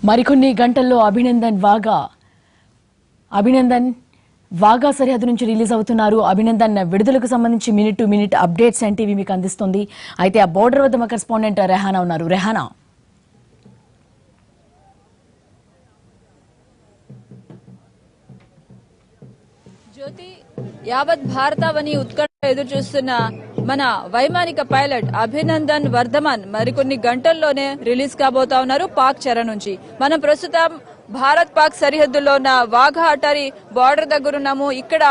మరికొన్ని గంటల్లో అభినందన్ వాగా సరిహద్దు నుంచి రిలీజ్ అవుతున్నారు. అభినందన్ విడుదలకు సంబంధించి minute to minute updates NTV మీకు అందిస్తుంది. అయితే ఆ బోర్డర్ వద్ద మా కరెస్పాండెంట్ రెహానా ఉన్నారు. రెహానా, జ్యోతి, యావత్ భారతావని ఉత్కంఠ ఎదురు చూస్తున్న మన వైమానిక పైలట్ అభినందన్ వర్ధమాన్ మరికొన్ని గంటల్లోనే రిలీజ్ కాబోతా ఉన్నారు పాక్ చెర నుంచి. మనం ప్రస్తుతం భారత్ పాక్ సరిహద్దులో ఉన్న వాఘా అటారీ బార్డర్ దగ్గర ఉన్నాము. ఇక్కడ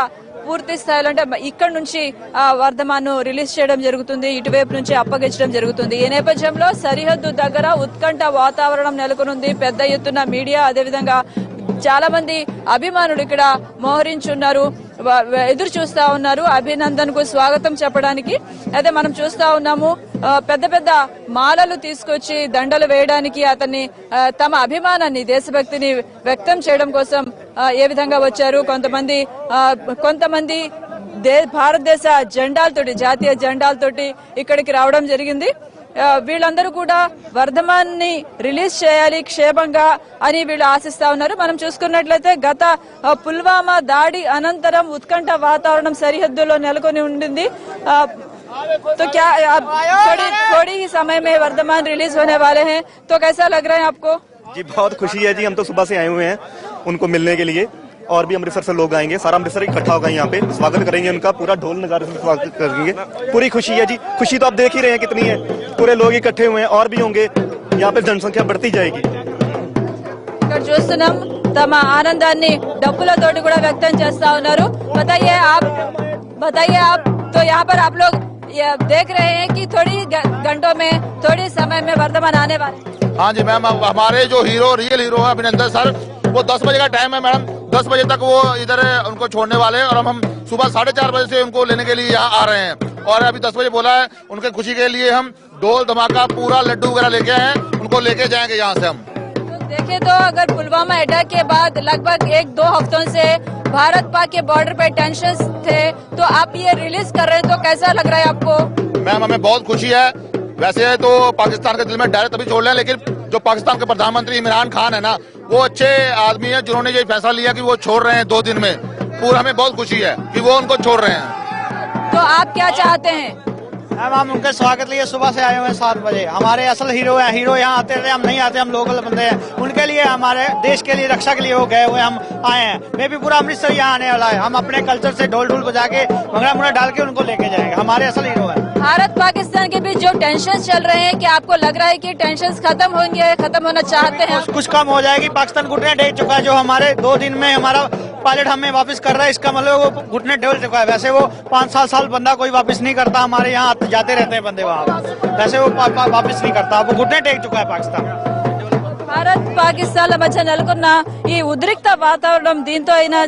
పూర్తి స్థాయిలో అంటే ఇక్కడ నుంచి వర్ధమాన్ రిలీజ్ చేయడం జరుగుతుంది, ఇటువైపు నుంచి అప్పగించడం జరుగుతుంది. ఈ నేపథ్యంలో సరిహద్దు దగ్గర ఉత్కంఠ వాతావరణం నెలకొనుంది. పెద్ద ఎత్తున మీడియా, అదేవిధంగా చాలా మంది అభిమానులు ఇక్కడ మోహరించున్నారు, ఎదురు చూస్తా ఉన్నారు అభినందన్ కు స్వాగతం చెప్పడానికి. అయితే మనం చూస్తా ఉన్నాము పెద్ద పెద్ద మాలలు తీసుకొచ్చి దండలు వేయడానికి అతన్ని తమ అభిమానాన్ని, దేశభక్తిని వ్యక్తం చేయడం కోసం ఏ విధంగా వచ్చారు. కొంతమంది భారతదేశ జెండాలతోటి, జాతీయ జెండాలతోటి ఇక్కడికి రావడం జరిగింది. వీళ్ళందరూ కూడా వర్ధమాన్ ని రిలీజ్ చేయాలి క్షేమంగా అని వీళ్ళు ఆశిస్తా ఉన్నారు. మనం చూసుకున్నట్లయితే గత పుల్వామా దాడి అనంతరం ఉత్కంఠ వాతావరణం సరిహద్దులో నెలకొని ఉండింది. तो क्या थोड़ी ही समय में वर्धमान रिलीज होने वाले हैं, तो कैसा लग रहा है आपको? जी बहुत खुशी है जी, हम तो सुबह से आए हुए हैं उनको मिलने के लिए, और भी अमृतसर से लोग आएंगे, सारा अमृतसर इकट्ठा होगा यहाँ पे, स्वागत करेंगे उनका, पूरा ढोल नगारे से स्वागत करेंगे। पूरी खुशी है जी, खुशी तो आप देख ही रहे हैं कितनी है, पूरे लोग इकट्ठे हुए हैं और भी होंगे, यहाँ पे जनसंख्या बढ़ती जाएगी। ఇక్కడ చూస్తున్నాం తమ ఆనందాన్ని డబ్బులతోటి కూడా వ్యక్తం చేస్తా ఉన్నారు. बताइए आप तो यहाँ पर आप लोग देख रहे हैं कि थोड़ी घंटों में, थोड़ी समय में वर्धमान आने वाले। हाँ जी मैम, हमारे जो रियल हीरो है अभिनंदन सर, वो 10 बजे का टाइम है मैडम, 10 बजे तक वो इधर उनको छोड़ने वाले हैं, और हम सुबह 4:30 बजे से उनको लेने के लिए यहाँ आ रहे हैं, और अभी 10 बजे बोला है। उनके खुशी के लिए हम ढोल धमाका पूरा लड्डू वगैरह लेके आए हैं, उनको लेके जाएंगे यहाँ से हम। देखे तो अगर पुलवामा अटैक के बाद लगभग 1-2 हफ्तों से भारत पाक के बॉर्डर पे टेंशन थे, तो आप ये रिलीज कर रहे हैं, तो कैसा लग रहा है आपको? मैम हमें बहुत खुशी है। वैसे तो पाकिस्तान के दिल में डायरेक्ट तभी छोड़ रहे हैं, लेकिन जो पाकिस्तान के प्रधानमंत्री इमरान खान है ना, वो अच्छे आदमी है जिन्होंने ये फैसला लिया कि वो छोड़ रहे हैं 2 दिन में। पूरा हमें बहुत खुशी है कि वो उनको छोड़ रहे हैं। तो आप क्या चाहते हैं? हम उनके स्वागत लिए सुबह से आए हुए हैं 7 बजे। हमारे असल हीरो हैं, हीरो यहाँ आते थे, हम नहीं आते, हम लोकल बंदे हैं। उनके लिए, हमारे देश के लिए, रक्षा के लिए वो गए हुए, हम आए हैं। मैं भी पूरा अमृतसर यहाँ आने वाला है। हम अपने कल्चर से ढोल ढूल बजा के, भंगड़ा मुंगड़ा डाल के उनको लेके जाएंगे। हमारे असल हीरो है। भारत पाकिस्तान के बीच जो टेंशन चल रहे हैं, क्या आपको लग रहा है कि टेंशन खत्म होंगे, खत्म होना चाहते हैं? कुछ कम हो जाएगी। पाकिस्तान घुटने टेक चुका है, जो हमारे 2 दिन में हमारा पायलट हमें वापस कर रहा है, इसका मतलब वो घुटने टेक चुका है। वैसे वो 5 साल बंदा कोई वापस नहीं करता, हमारे यहाँ जाते रहते हैं बंदे वहाँ, वैसे वो वापस नहीं करता, वो घुटने टेक चुका है पाकिस्तान। భారత్ పాకిస్తాన్ల మధ్య నెలకొన్న ఈ ఉద్రిక్త వాతావరణం దీంతో అయినా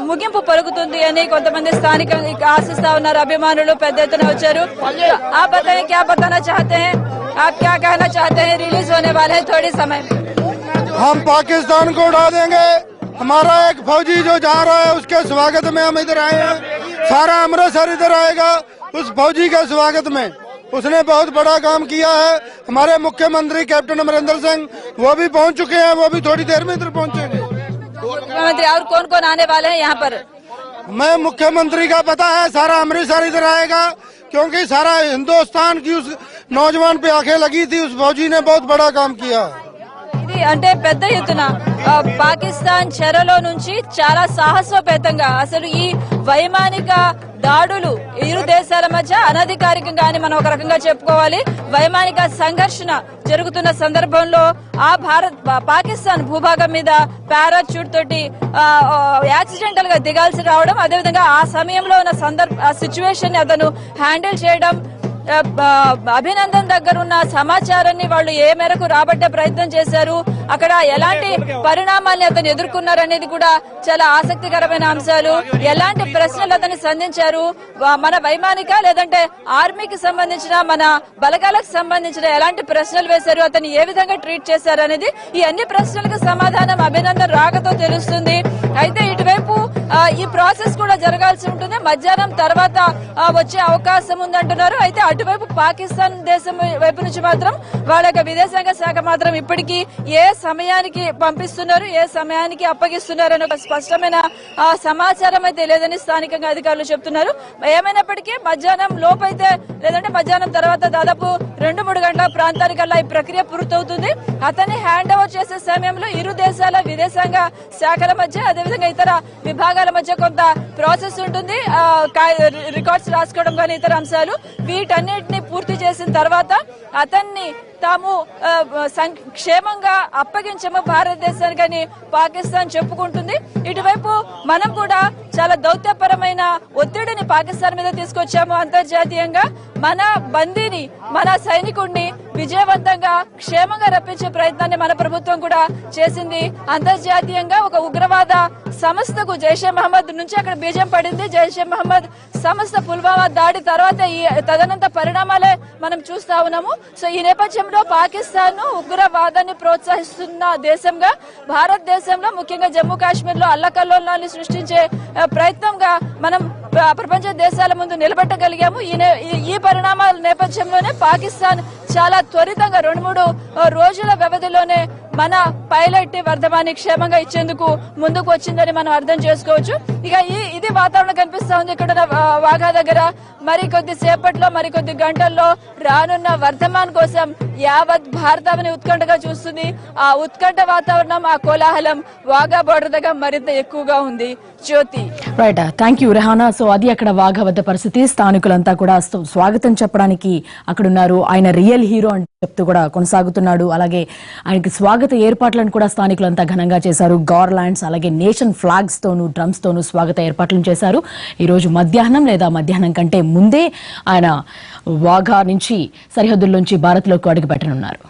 ముగింపు పలుకుతుంది అని కొంతమంది స్థానికంగా ఆశిస్తా ఉన్నారు. అభిమానులు పెద్ద ఎత్తున వచ్చారు. आप बताएं, क्या बताना चाहते हैं, आप क्या कहना चाहते हैं? रिलीज होने वाले हैं थोड़ी समय में। हम पाकिस्तान को उड़ा देंगे। हमारा एक फौजी जो जा रहा है उसके स्वागत में हम इधर आए हैं। सारा अमृतसर इधर आएगा उस फौजी के स्वागत में। उसने बहुत बड़ा काम किया है। हमारे मुख्यमंत्री कैप्टन अमरिंदर सिंह वो भी पहुंच चुके हैं, वो भी थोड़ी देर में इधर पहुंचेंगे। मुख्यमंत्री और कौन कौन आने वाले हैं यहाँ पर? मैं मुख्यमंत्री का पता है, सारा अमृतसर इधर आएगा, क्योंकि सारा हिंदुस्तान की उस नौजवान पे आंखें लगी थी। उस फौजी ने बहुत बड़ा काम किया। ఇది అంటే పెద్ద ఎత్తున పాకిస్తాన్ చెరలో నుంచి చాలా సాహసోపేతంగా అసలు ఈ వైమానిక దాడులు ఇరు దేశాల మధ్య అనధికారికంగా అని మనం ఒక రకంగా చెప్పుకోవాలి. వైమానిక సంఘర్షణ జరుగుతున్న సందర్భంలో పాకిస్తాన్ భూభాగం మీద పారాచూట్ తోటి యాక్సిడెంటల్ గా దిగాల్సి రావడం, అదేవిధంగా ఆ సమయంలో ఉన్న సిచ్యువేషన్ ని అతను హ్యాండిల్ చేయడం, అభినందన్ దగ్గర ఉన్న సమాచారాన్ని వాళ్ళు ఏ మేరకు రాబట్టే ప్రయత్నం చేశారు, అక్కడ ఎలాంటి పరిణామాల్ని అతను ఎదుర్కొన్నారనేది కూడా చాలా ఆసక్తికరమైన అంశాలు. ఎలాంటి ప్రశ్నలు అతను సంధించారు, మన వైమానిక లేదంటే ఆర్మీకి సంబంధించిన, మన బలగాలకు సంబంధించిన ఎలాంటి ప్రశ్నలు వేశారు, అతను ఏ విధంగా ట్రీట్ చేశారు అనేది, ఈ అన్ని ప్రశ్నలకు సమాధానం అభినందన్ రాకతో తెలుస్తుంది. అయితే ఇటువైపు ఈ ప్రాసెస్ కూడా జరగాల్సి ఉంటుంది. మధ్యాహ్నం తర్వాత వచ్చే అవకాశం ఉందంటున్నారు. అయితే అటువైపు పాకిస్తాన్ దేశం వైపు నుంచి మాత్రం వాళ్ళ యొక్క విదేశాంగ శాఖ మాత్రం ఇప్పటికీ ఏ సమయానికి పంపిస్తున్నారు, ఏ సమయానికి అప్పగిస్తున్నారు అనే ఒక స్పష్టమైన సమాచారం అయితే లేదని స్థానికంగా అధికారులు చెప్తున్నారు. ఏమైనప్పటికీ మధ్యాహ్నం లోపైతే లేదంటే మధ్యాహ్నం తర్వాత దాదాపు 2-3 గంటల ప్రాంతానికల్లా ఈ ప్రక్రియ పూర్తవుతుంది. అతన్ని హ్యాండ్ ఓవర్ చేసే సమయంలో ఇరు దేశాల విదేశాంగ శాఖల మధ్య అదేవిధంగా ఇతర విభాగాల మధ్య కొంత ప్రాసెస్ ఉంటుంది. రికార్డ్స్ రాసుకోవడం కానీ ఇతర అంశాలు వీటన్నిటిని పూర్తి చేసిన తర్వాత అతన్ని తాము క్షేమంగా అప్పగించము భారతదేశానికని పాకిస్తాన్ చెప్పుకుంటుంది. ఇటువైపు మనం కూడా చాలా దౌత్యపరమైన ఒత్తిడిని పాకిస్తాన్ మీద తీసుకొచ్చాము. అంతర్జాతీయంగా మన బందీని, మన సైనికుడిని విజయవంతంగా క్షేమంగా రప్పించే ప్రయత్నాన్ని మన ప్రభుత్వం కూడా చేసింది. అంతర్జాతీయంగా ఒక ఉగ్రవాద సంస్థకు జైషే మహమ్మద్ నుంచి అక్కడ బీజం పడింది. జైషే మహమ్మద్ సంస్థ పుల్వామా దాడి తర్వాత ఈ తదనంతర పరిణామాలే మనం చూస్తా ఉన్నాము. సో ఈ నేపథ్యంలో పాకిస్తాన్ ఉగ్రవాదాన్ని ప్రోత్సహిస్తున్న దేశంగా భారతదేశంలో ముఖ్యంగా జమ్మూ కాశ్మీర్ లో అల్లకల్లోలాన్ని సృష్టించే ప్రయత్నంగా మనం ప్రపంచ దేశాల ముందు నిలబెట్టగలిగాము. ఈ పరిణామాల నేపథ్యంలోనే పాకిస్తాన్ చాలా త్వరితంగా 2-3 రోజుల వ్యవధిలోనే మన పైలట్ వర్ధమాన్ని క్షేమంగా ఇచ్చేందుకు ముందుకు వచ్చిందని మనం అర్థం చేసుకోవచ్చు. ఇక ఇది వాతావరణం కనిపిస్తా ఉంది ఇక్కడ వాఘా దగ్గర. మరికొద్ది సేపట్లో మరికొద్ది గంటల్లో రానున్న వర్ధమాన్ కోసం యావత్ భారతావని ఉత్కంఠగా చూస్తుంది. ఆ ఉత్కంఠ వాతావరణం, ఆ కోలాహలం వాఘా బోర్డర్ దగ్గర మరింత ఎక్కువగా ఉంది. Jyoti, right, thank you Rehana. So అది అక్కడ వాఘా వద్ద పరిస్థితి. స్థానికులంతా కూడా స్వాగతం చెప్పడానికి అక్కడ ఉన్నారు. ఆయన రియల్ హీరో అని చెప్తూ కూడా కొనసాగుతున్నాడు. అలాగే ఆయనకి స్వాగత ఏర్పాట్లను కూడా స్థానికులంతా ఘనంగా చేశారు. గార్లాండ్స్ అలాగే నేషన్ ఫ్లాగ్స్ తోనూ డ్రమ్స్ తోనూ స్వాగత ఏర్పాట్లను చేశారు. ఈ రోజు మధ్యాహ్నం లేదా మధ్యాహ్నం కంటే ముందే ఆయన వాఘా నుంచి సరిహద్దుల్లోంచి భారత్లోకి అడుగు పెట్టనున్నారు.